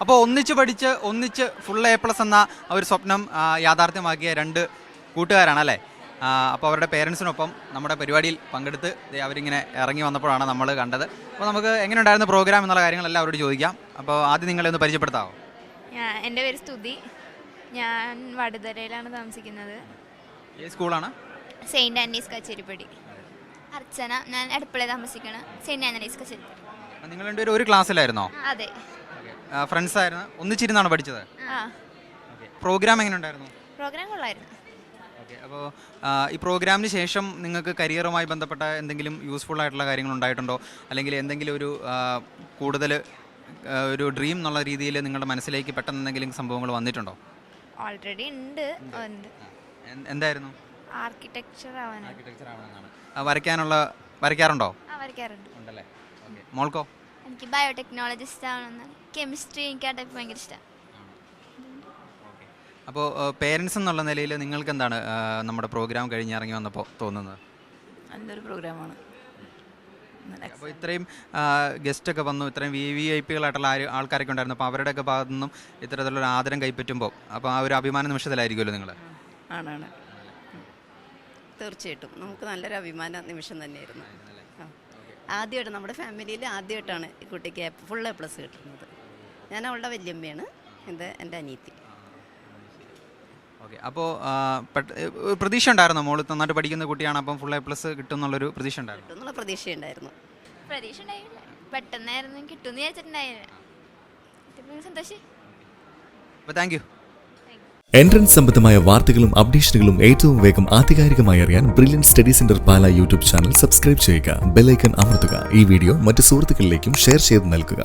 അപ്പോൾ ഒന്നിച്ച് പഠിച്ച് ഒന്നിച്ച് ഫുൾ A+ എന്ന ഒരു സ്വപ്നം യാഥാർത്ഥ്യമാക്കിയ രണ്ട് കൂട്ടുകാരാണ് അല്ലേ? അപ്പോൾ അവരുടെ പേരൻസിനൊപ്പം നമ്മുടെ പരിപാടിയിൽ പങ്കെടുത്ത് അവരിങ്ങനെ ഇറങ്ങി വന്നപ്പോഴാണ് നമ്മൾ കണ്ടത്. അപ്പോൾ നമുക്ക് എങ്ങനെ ഉണ്ടായിരുന്ന പ്രോഗ്രാം എന്നുള്ള കാര്യങ്ങളെല്ലാം അവരോട് ചോദിക്കാം. അപ്പോൾ ആദ്യം നിങ്ങളെ ഒന്ന് പരിചയപ്പെടുത്താമോ? എൻ്റെ പേര് സ്തുതി. ഞാൻ വടുതലയിലാണ് താമസിക്കുന്നത്. ഏത് സ്കൂളാണ്? സെയിൻറ്റ് ആൻ്റണീസ് കച്ചേരിപ്പടി. അർച്ചന, ഞാൻ അടുക്കളയിൽ താമസിക്കണം. സെയിൻറ്റ് ആൻ്റണീസ് കച്ചേരിപ്പടി. നിങ്ങൾ രണ്ടുപേരും ഒരു ക്ലാസ്സിലായിരുന്നോ? അതെ, ഫ്രണ്ട്സ് ആയിരുന്നു, ഒന്നിച്ചിരുന്നാണ് പഠിച്ചത്? പ്രോഗ്രാം എങ്ങനെ ഉണ്ടായിരുന്നു? പ്രോഗ്രാം കൊള്ളായിരുന്നു. അപ്പോൾ ഈ പ്രോഗ്രാമിന് ശേഷം നിങ്ങൾക്ക് കരിയറുമായി ബന്ധപ്പെട്ട എന്തെങ്കിലും യൂസ്ഫുൾ ആയിട്ടുള്ള കാര്യങ്ങൾ ഉണ്ടായിട്ടുണ്ടോ? അല്ലെങ്കിൽ എന്തെങ്കിലും ഒരു കൂടുതൽ ഒരു ഡ്രീം എന്നുള്ള രീതിയിൽ നിങ്ങളുടെ മനസ്സിലേക്ക് പെട്ടെന്ന് എന്തെങ്കിലും സംഭവങ്ങൾ വന്നിട്ടുണ്ടോ? ഓൾറെഡി ഉണ്ട്. എന്തായിരുന്നു? ആർക്കിടെക്ചർ ആവാനാണ്. വരയ്ക്കാറുണ്ടോ? വരയ്ക്കാറുണ്ട്. ഉണ്ടല്ലേ. മോൾക്കോ? എനിക്ക് ബയോടെക്നോളജിസ്റ്റ് ആവണമെന്ന്. കെമിസ്ട്രി എനിക്ക് ഭയങ്കര ഇഷ്ടമാണ്. അപ്പോൾ പേരൻസ് എന്നുള്ള നിലയിൽ നിങ്ങൾക്ക് എന്താണ് നമ്മുടെ പ്രോഗ്രാം കഴിഞ്ഞിറങ്ങി വന്നപ്പോൾ തോന്നുന്നത്? നല്ലൊരു പ്രോഗ്രാമാണ്. അപ്പോൾ ഇത്രയും ഗസ്റ്റൊക്കെ വന്നു, ഇത്രയും VIP കളായിട്ടുള്ള ആൾക്കാരൊക്കെ ഉണ്ടായിരുന്നു. അപ്പോൾ അവരുടെയൊക്കെ ഭാഗത്തു നിന്നും ഇത്തരത്തിലുള്ള ആദരം കൈപ്പറ്റുമ്പോൾ അപ്പോൾ ആ ഒരു അഭിമാന നിമിഷത്തിലായിരിക്കുമല്ലോ നിങ്ങൾ? ആണ്, തീർച്ചയായിട്ടും നമുക്ക് നല്ലൊരു അഭിമാന നിമിഷം തന്നെയായിരുന്നു. ആദ്യമായിട്ട് നമ്മുടെ ഫാമിലിയിൽ ആദ്യമായിട്ടാണ് ഈ കുട്ടിക്ക് ഫുൾ A+ കിട്ടുന്നത്. ഞാൻ അവളുടെ വല്യമ്മയാണ്, ഇത് എൻ്റെ അനിയത്തി. ഓക്കെ. അപ്പോൾ പ്രതീക്ഷ ഉണ്ടായിരുന്നോ? മോള് നന്നായിട്ട് പഠിക്കുന്ന കുട്ടിയാണ്, അപ്പം ഫുൾ A+ കിട്ടും എന്നുള്ളൊരു പ്രതീക്ഷ ഉണ്ടായിരുന്നു? കിട്ടുന്നുള്ള പ്രതീക്ഷയുണ്ടായിരുന്നു. പ്രതീക്ഷ ഉണ്ടായില്ല, പെട്ടെന്നായിരുന്നു കിട്ടുമെന്ന് വിചാരിച്ചിട്ടുണ്ടായില്ല. സന്തോഷം. അപ്പോൾ താങ്ക് യു. എൻട്രൻസ് സംബന്ധമായ വാർത്തകളും അപ്ഡേഷനുകളും ഏറ്റവും വേഗം ആധികാരികമായി അറിയാൻ ബ്രില്യൻറ്റ് സ്റ്റഡി സെന്റർ പാല യൂട്യൂബ് ചാനൽ സബ്സ്ക്രൈബ് ചെയ്യുക. ബെൽ ഐക്കൺ അമർത്തുക. ഈ വീഡിയോ മറ്റ് സുഹൃത്തുക്കളിലേക്കും ഷെയർ ചെയ്ത് നൽകുക.